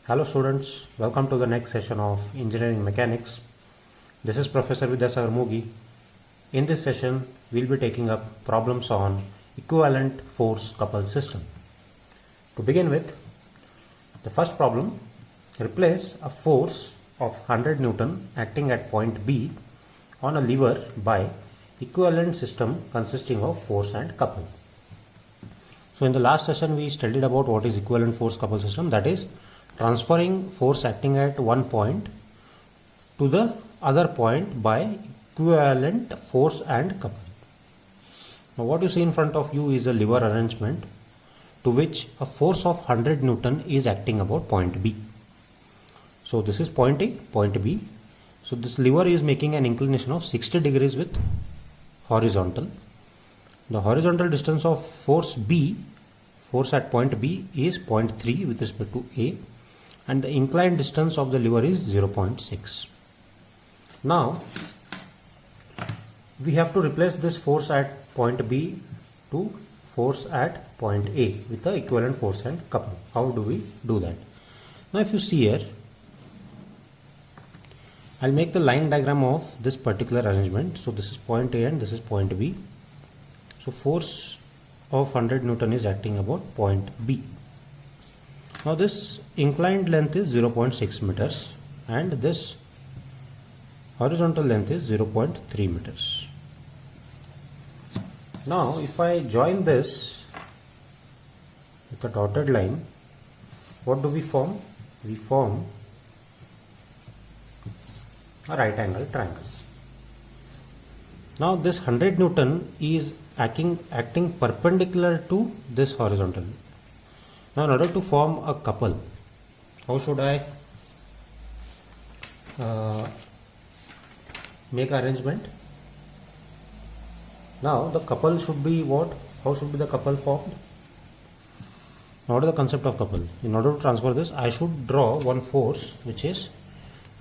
Hello students, welcome to the next session of Engineering Mechanics. This is Professor Vidyasagar Mogi. In this session, we'll be taking up problems on equivalent force coupled system. To begin with, the first problem, replace a force of 100 Newton acting at point B on a lever by equivalent system consisting of force and couple. So in the last session, we studied about what is equivalent force coupled system, that is transferring force acting at one point to the other point by equivalent force and couple. Now what you see in front of you is a lever arrangement to which a force of 100 Newton is acting about point B. So this is point A, point B. So this lever is making an inclination of 60 degrees with horizontal. The horizontal distance of force at point B is 0.3 with respect to A, and the inclined distance of the lever is 0.6. Now we have to replace this force at point B to force at point A with the equivalent force and couple. How do we do that? Now if you see here, I'll make the line diagram of this particular arrangement. So this is point A and this is point B. So force of 100 Newton is acting about point B. Now this inclined length is 0.6 meters and this horizontal length is 0.3 meters. Now if I join this with a dotted line, what do we form? We form a right angle triangle. Now this 100 Newton is acting perpendicular to this horizontal. Now in order to form a couple, how should I make arrangement? Now the couple should be what? How should be the couple formed? What is the concept of couple? In order to transfer this, I should draw one force which is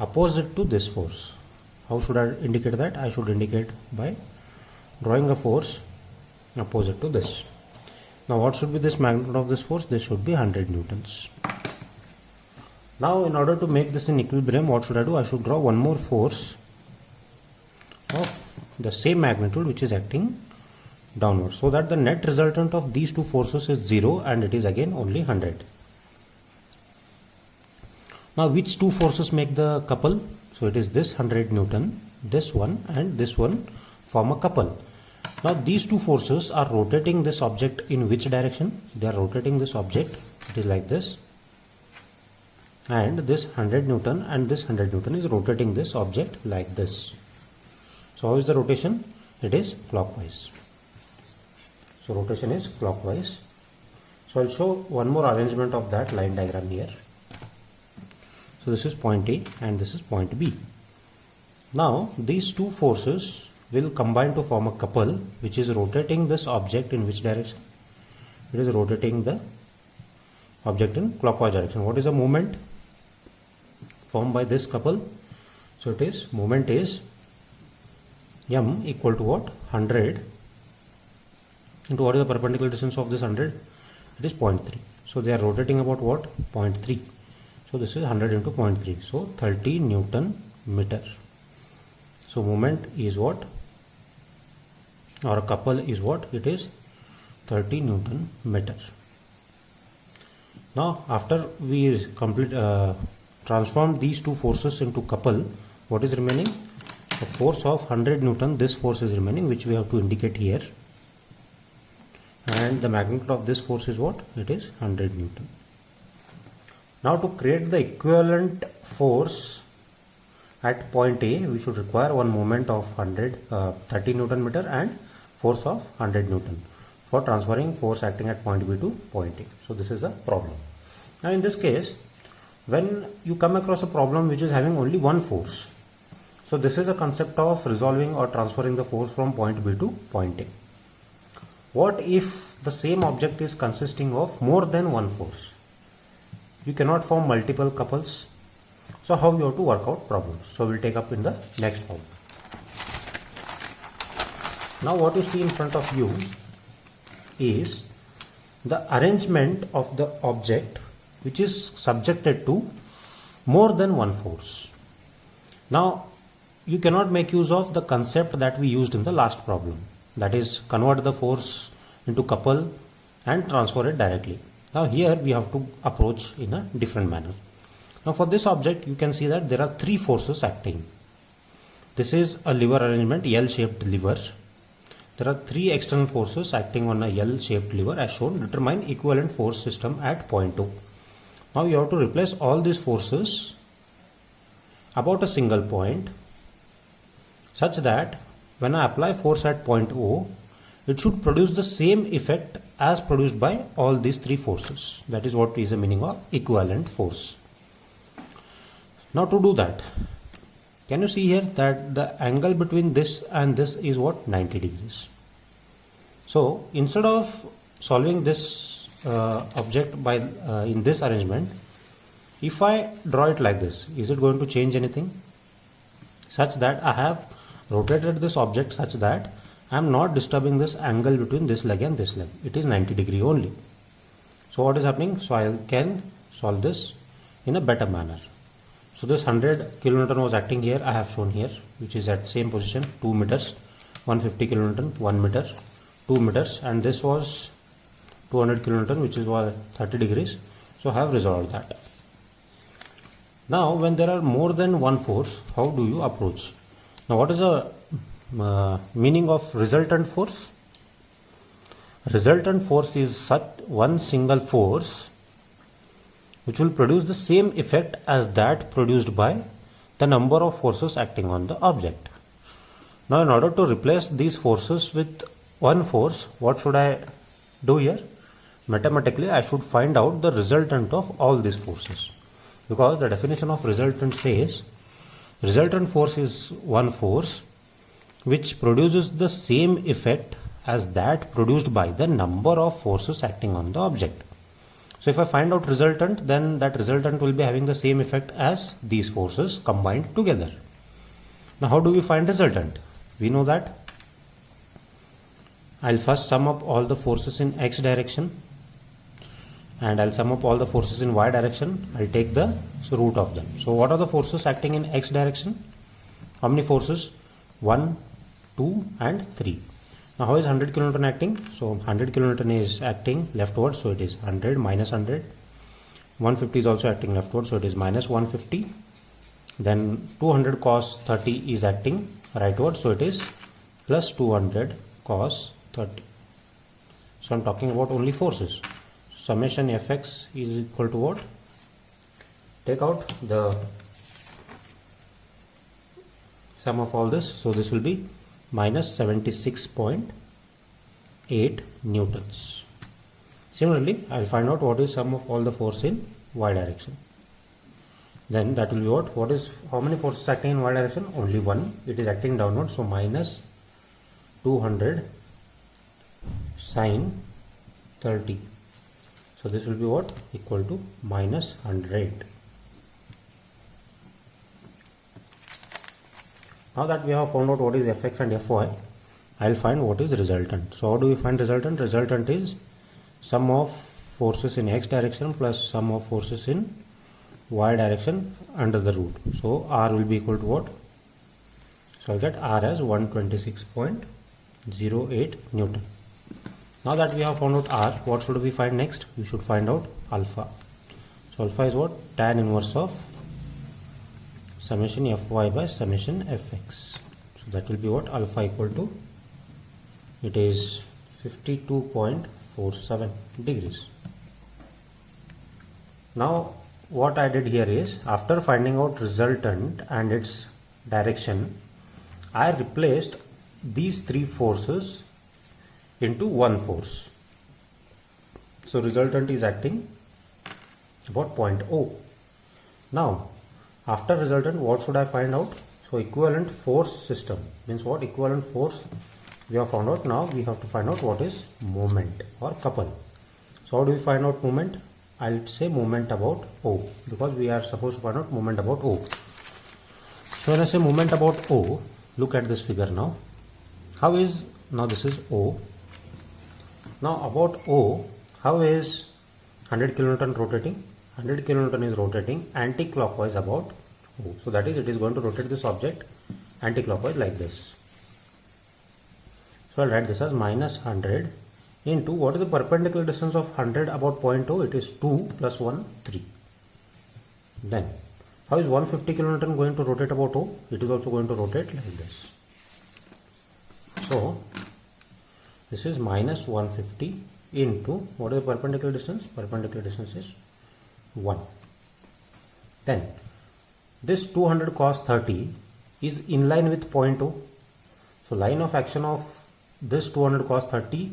opposite to this force. How should I indicate that? I should indicate by drawing a force opposite to this. Now what should be this magnitude of this force? This should be 100 newtons. Now in order to make this in equilibrium, what should I do? I should draw one more force of the same magnitude which is acting downward, so that the net resultant of these two forces is 0 and it is again only 100. Now which two forces make the couple? So it is this 100 Newton, this one and this one form a couple. Now these two forces are rotating this object in which direction? They are rotating this object, it is like this, and this 100 Newton and this 100 Newton is rotating this object like this. So how is the rotation? It is clockwise. So rotation is clockwise. So I'll show one more arrangement of that line diagram here. So this is point A and this is point B. Now these two forces will combine to form a couple which is rotating this object in which direction? It is rotating the object in clockwise direction. What is the moment formed by this couple? So it is, moment is M equal to what? 100 into what is the perpendicular distance of this 100? It is 0.3. So they are rotating about what? 0.3. So this is 100 into 0.3. So 30 Newton meter. So moment is what? Or a couple is what? It is 30 Newton meter. Now after we transform these two forces into couple, what is remaining? A force of 100 Newton, this force is remaining, which we have to indicate here. And the magnitude of this force is what? It is 100 Newton. Now to create the equivalent force at point A, we should require one moment of 30 Newton meter and force of 100 Newton for transferring force acting at point B to point A. So this is a problem. Now in this case, when you come across a problem which is having only one force, so this is a concept of resolving or transferring the force from point B to point A. What if the same object is consisting of more than one force? You cannot form multiple couples. So how you have to work out problems? So we'll take up in the next problem. Now what you see in front of you is the arrangement of the object which is subjected to more than one force. Now you cannot make use of the concept that we used in the last problem, that is convert the force into couple and transfer it directly. Now here we have to approach in a different manner. Now for this object you can see that there are three forces acting. This is a lever arrangement, L-shaped lever. There are three external forces acting on a L-shaped lever as shown. Determine equivalent force system at point O. Now you have to replace all these forces about a single point such that when I apply force at point O, it should produce the same effect as produced by all these three forces. That is what is the meaning of equivalent force. Now to do that, can you see here that the angle between this and this is what? 90 degrees. So instead of solving this object by in this arrangement, if I draw it like this, is it going to change anything? Such that I have rotated this object such that I am not disturbing this angle between this leg and this leg. It is 90 degree only. So what is happening? So I can solve this in a better manner. So this 100 kilonewton was acting here, I have shown here, which is at same position, 2 meters, 150 kilonewton, 1 meter, 2 meters, and this was 200 kilonewton, which is 30 degrees. So I have resolved that. Now when there are more than one force, how do you approach? Now what is the meaning of resultant force? Resultant force is such one single force which will produce the same effect as that produced by the number of forces acting on the object. Now in order to replace these forces with one force, what should I do here? Mathematically I should find out the resultant of all these forces, because the definition of resultant says resultant force is one force which produces the same effect as that produced by the number of forces acting on the object. So if I find out resultant, then that resultant will be having the same effect as these forces combined together. Now how do we find resultant? We know that I'll first sum up all the forces in x direction and I'll sum up all the forces in y direction. I'll take the root of them. So what are the forces acting in x direction? How many forces? 1, 2 and 3. Now how is 100 kilonewton acting? So 100 kilonewton is acting leftward, so it is 100 minus 100. 150 is also acting leftward, so it is minus 150. Then 200 cos 30 is acting rightward, so it is plus 200 cos 30. So I'm talking about only forces. So summation fx is equal to what? Take out the sum of all this, so this will be minus 76.8 newtons. Similarly, I will find out what is sum of all the force in y direction. Then that will be what? What is, how many forces acting in y direction? Only one. It is acting downward, so minus 200 sine 30. So this will be what? Equal to minus 100. Now that we have found out what is fx and fy, I will find what is resultant. So how do we find resultant? Resultant is sum of forces in x direction plus sum of forces in y direction under the root. So R will be equal to what? So I'll get R as 126.08 Newton. Now that we have found out R, what should we find next? We should find out alpha. So alpha is what? Tan inverse of summation fy by summation fx. So that will be what? Alpha equal to, it is 52.47 degrees. Now what I did here is, after finding out resultant and its direction, I replaced these three forces into one force. So resultant is acting about point O. Now after resultant, what should I find out? So equivalent force system means what? Equivalent force we have found out. Now we have to find out what is moment or couple. So how do we find out moment? I'll say moment about O, because we are supposed to find out moment about O. So when I say moment about O, look at this figure now. How is, now this is O. Now about O, how is 100 kilonewton rotating? 100 kilonewton is rotating anti-clockwise about O. So that is, it is going to rotate this object anti-clockwise like this. So I'll write this as minus 100 into, what is the perpendicular distance of 100 about point O? It is 2 plus 1, 3. Then how is 150 kilonewton going to rotate about O? It is also going to rotate like this. So this is minus 150 into, what is the perpendicular distance? Perpendicular distance is 1. Then this 200 cos 30 is in line with point O. So line of action of this 200 cos 30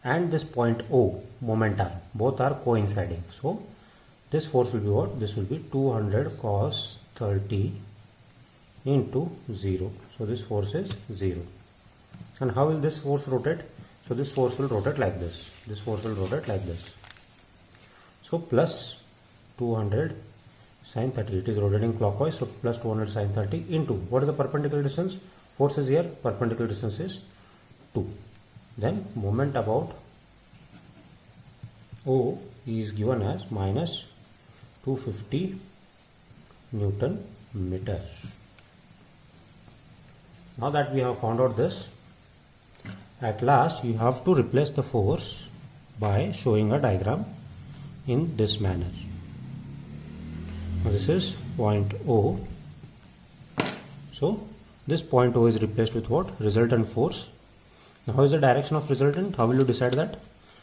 and this point O, moment arm, both are coinciding. So this force will be what? This will be 200 cos 30 into 0. So this force is 0. And how will this force rotate? So this force will rotate like this. This force will rotate like this. So plus 200 sin 30. It is rotating clockwise. So plus 200 sin 30 into, what is the perpendicular distance? Force is here. Perpendicular distance is 2. Then moment about O is given as minus 250 Newton meter. Now that we have found out this, at last you have to replace the force by showing a diagram in this manner. Now this is point O. So this point O is replaced with what? Resultant force. Now how is the direction of resultant? How will you decide that?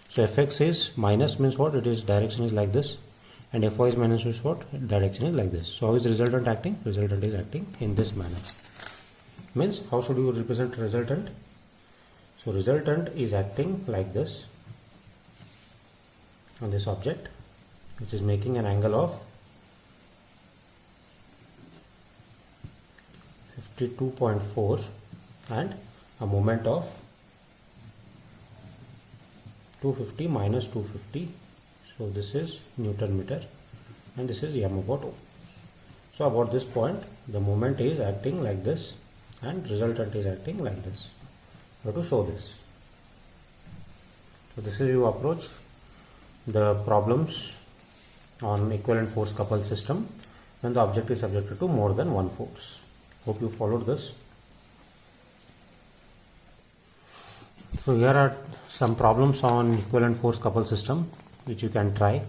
So Fx is minus, means what? It is, direction is like this, and Fy is minus is what? Direction is like this. So how is resultant acting? Resultant is acting in this manner. Means how should you represent resultant? So resultant is acting like this on this object, which is making an angle of 52.4 and a moment of 250 minus 250. So this is Newton meter and this is m about O. So about this point the moment is acting like this and resultant is acting like this. How to show this? So this is you approach the problems on equivalent force coupled system when the object is subjected to more than one force. Hope you followed this. So here are some problems on equivalent force coupled system which you can try.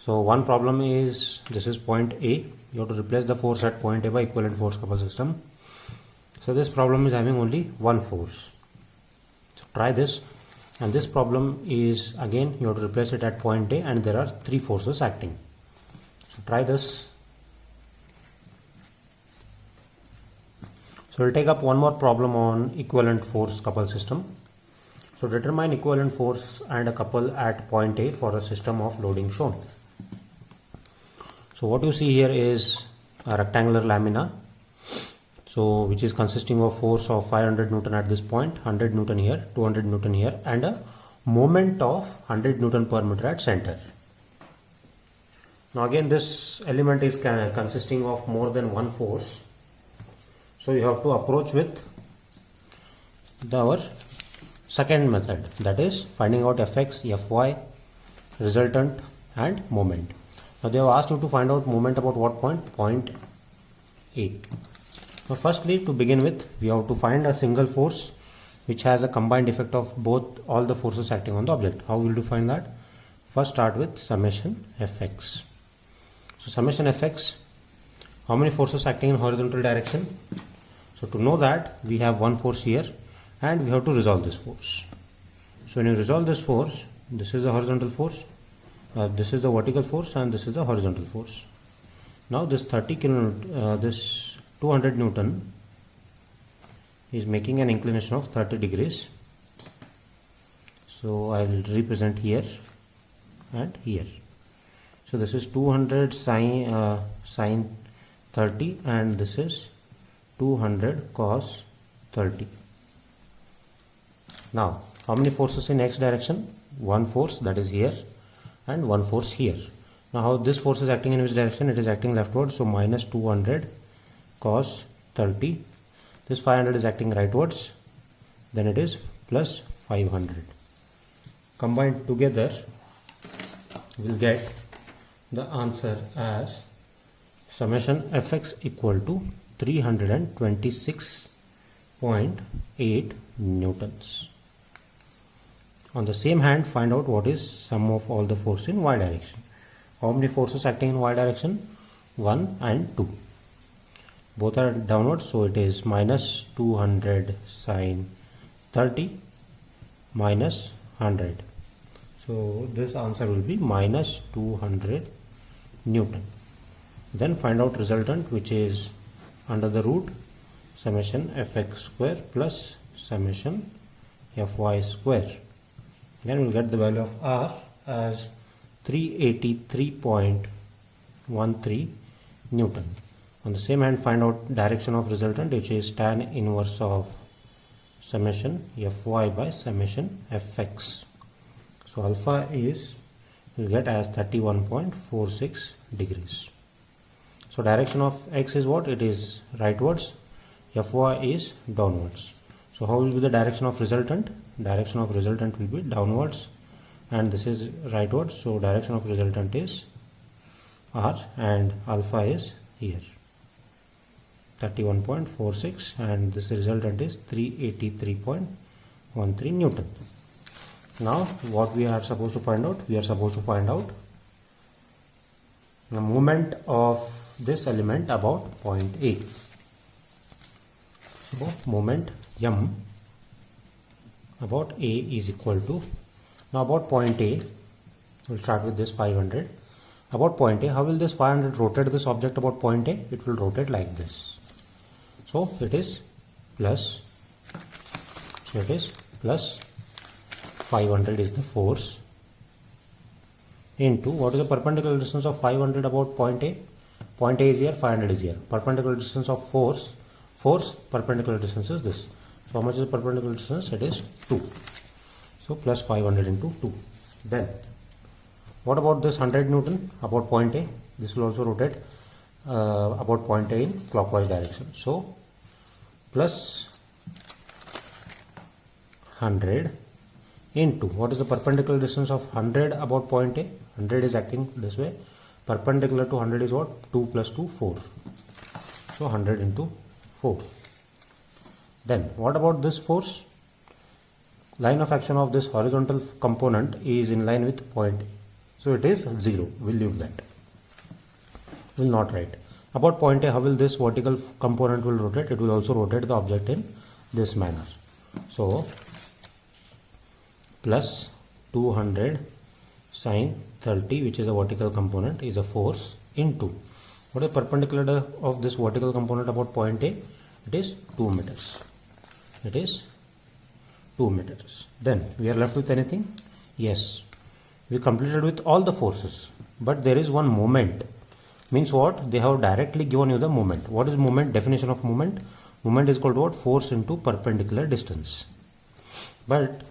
So one problem is, this is point A. You have to replace the force at point A by equivalent force coupled system. So this problem is having only one force. So try this, and this problem is again you have to replace it at point A and there are three forces acting. So try this. So we'll take up one more problem on equivalent force coupled system. So determine equivalent force and a couple at point A for a system of loading shown. So what you see here is a rectangular lamina, so which is consisting of force of 500 Newton at this point, 100 Newton here, 200 Newton here, and a moment of 100 Newton per meter at center. Now again this element is consisting of more than one force. So you have to approach with our second method, that is finding out Fx, Fy, resultant and moment. Now they have asked you to find out moment about what point? Point A. Now firstly, to begin with, we have to find a single force which has a combined effect of both all the forces acting on the object. How will you find that? First start with summation Fx. So summation Fx, how many forces acting in horizontal direction? So to know that, we have one force here and we have to resolve this force. So when you resolve this force, this is the horizontal force, this is the vertical force and this is the horizontal force. Now this 200 Newton is making an inclination of 30 degrees. So I will represent here and here. So this is 200 sine 30 and this is 200 cos 30. Now how many forces in x direction? One force, that is here, and one force here. Now how this force is acting in which direction? It is acting leftwards, so minus 200 cos 30. This 500 is acting rightwards, then it is plus 500. Combined together we will get the answer as summation Fx equal to 326.8 newtons. On the same hand, find out what is sum of all the force in y direction. How many forces acting in y direction? 1 and 2. Both are downwards, so it is minus 200 sine 30 minus 100. So this answer will be minus 200 Newton. Then find out resultant, which is under the root summation Fx square plus summation Fy square. Then we will get the value of R as 383.13 Newton. On the same hand, find out direction of resultant, which is tan inverse of summation Fy by summation Fx. So alpha is, we'll get as 31.46 degrees. So direction of x is what? It is rightwards. Fy is downwards. So how will be the direction of resultant? Direction of resultant will be downwards, and this is rightwards. So direction of resultant is R, and alpha is here 31.46, and this resultant is 383.13 Newton. Now what we are supposed to find out? We are supposed to find out the moment of this element about point A. So moment M about A is equal to, now about point A, we'll start with this 500. About point A, how will this 500 rotate this object about point A? It will rotate like this. So it is plus, so it is plus 500 is the force into, what is the perpendicular distance of 500 about point A? Point A is here, 500 is here. Perpendicular distance of force perpendicular distance is this. So how much is the perpendicular distance? It is 2. So plus 500 into 2. Then what about this 100 Newton about point A? This will also rotate about point A in clockwise direction. So plus 100 into, what is the perpendicular distance of 100 about point A? 100 is acting this way. Perpendicular to 100 is what? 2 plus 2, 4. So 100 into 4. Then what about this force? Line of action of this horizontal component is in line with point A. So it is 0. We'll leave that. We'll not write. About point A, how will this vertical component will rotate? It will also rotate the object in this manner. So plus 200 sine 30, which is a vertical component, is a force into, what is perpendicular of this vertical component about point A? It is 2 meters. It is 2 meters. Then we are left with anything? Yes, we completed with all the forces, but there is one moment. Means what? They have directly given you the moment. What is moment? Definition of moment? Moment is called what? Force into perpendicular distance. But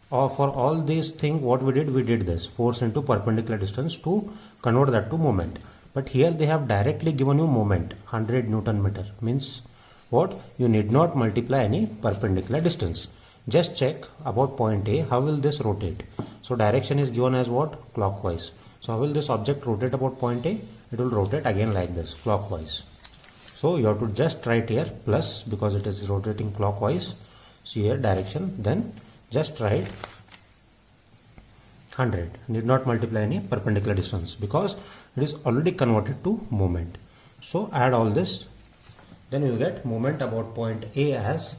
for all these things, what we did this, force into perpendicular distance, to convert that to moment. But here they have directly given you moment, 100 Newton meter. Means what? You need not multiply any perpendicular distance. Just check about point A, how will this rotate? So direction is given as what? Clockwise. So how will this object rotate about point A? It will rotate again like this, clockwise. So you have to just write here plus, because it is rotating clockwise. See here direction, then just write 100. Need not multiply any perpendicular distance because it is already converted to moment. So add all this, then you will get moment about point A as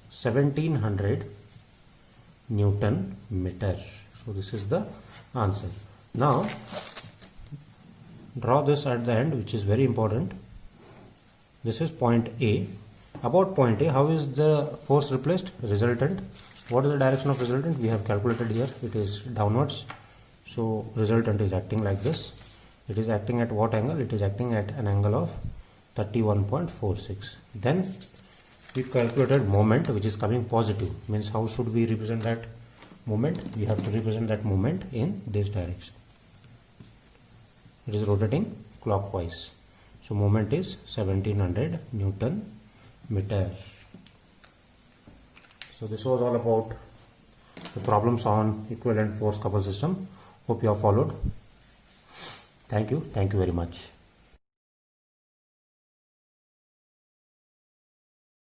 1700 Newton meter. So this is the answer. Now draw this at the end, which is very important. This is point A. About point A, how is the force replaced? Resultant. What is the direction of resultant? We have calculated here. It is downwards. So resultant is acting like this. It is acting at what angle? It is acting at an angle of 31.46. Then we calculated moment, which is coming positive. Means how should we represent that moment? We have to represent that moment in this direction. It is rotating clockwise. So moment is 1700 Newton meter. So this was all about the problems on equivalent force couple system. Hope you have followed. Thank you very much.